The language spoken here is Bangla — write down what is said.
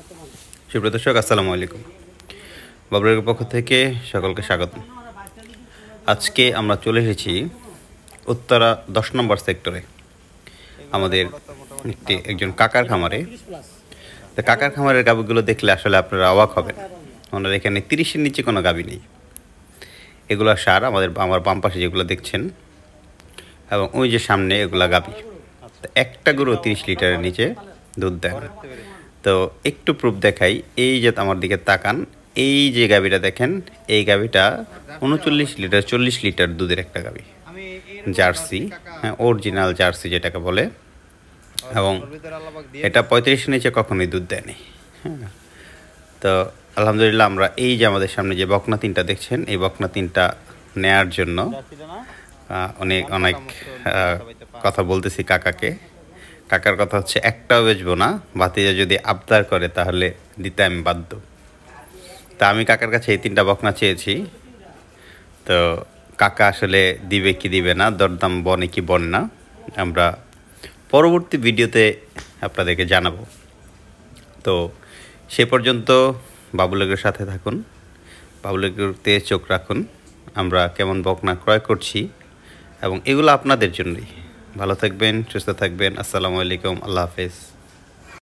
সুপ্রিয় দর্শক, আসসালামু আলাইকুম। বাবুলের পক্ষ থেকে সকলকে স্বাগত। আজকে আমরা চলে এসেছি উত্তরা 10 নম্বর সেক্টরে আমাদের একজন কাকার খামারে। তো কাকার খামারের গাভীগুলো দেখলে আসলে আপনারা অবাক হবেন। ওনার এখানে 30-এর নিচে কোনো গাভী নেই। এগুলো সার আমার বাম পাশে যেগুলো দেখছেন এবং ওই যে সামনে এগুলা গাভী। তো একটা গরু 30 লিটারের নিচে দুধ দেয় না। তো একটু প্রুফ দেখাই। এই যে আমার দিকে তাকান, এই যে গাভীটা দেখেন, এই গাভীটা 39 লিটার 40 লিটার দুধের একটা গাভী, জার্সি, হ্যাঁ, অরিজিনাল জার্সি যেটাকে বলে। এবং এটা 35-এর নিচে কখনোই দুধ দেয়নি। হ্যাঁ, তো আলহামদুলিল্লাহ আমরা এই যে আমাদের সামনে যে বকনা তিনটা দেখছেন, এই বকনা তিনটা নেয়ার জন্য অনেক কথা বলতেছি কাকাকে। কাকার কথা হচ্ছে একটাও বেচবো না, ভাতিজা যদি আবদার করে তাহলে দিতে আমি বাধ্য। তা আমি কাকার কাছে এই 3টা বকনা চেয়েছি। তো কাকা আসলে দিবে কি দিবে না, দরদাম বনে কি বন না, আমরা পরবর্তী ভিডিওতে আপনাদেরকে জানাবো। তো সে পর্যন্ত বাবুলের সাথে থাকুন, বাবুলেরতে চোখ রাখুন। আমরা কেমন বকনা ক্রয় করছি এবং এগুলো আপনাদের জন্যই। ভালো থাকবেন, সুস্থ থাকবেন। আসসালামু আলাইকুম, আল্লাহ হাফেজ।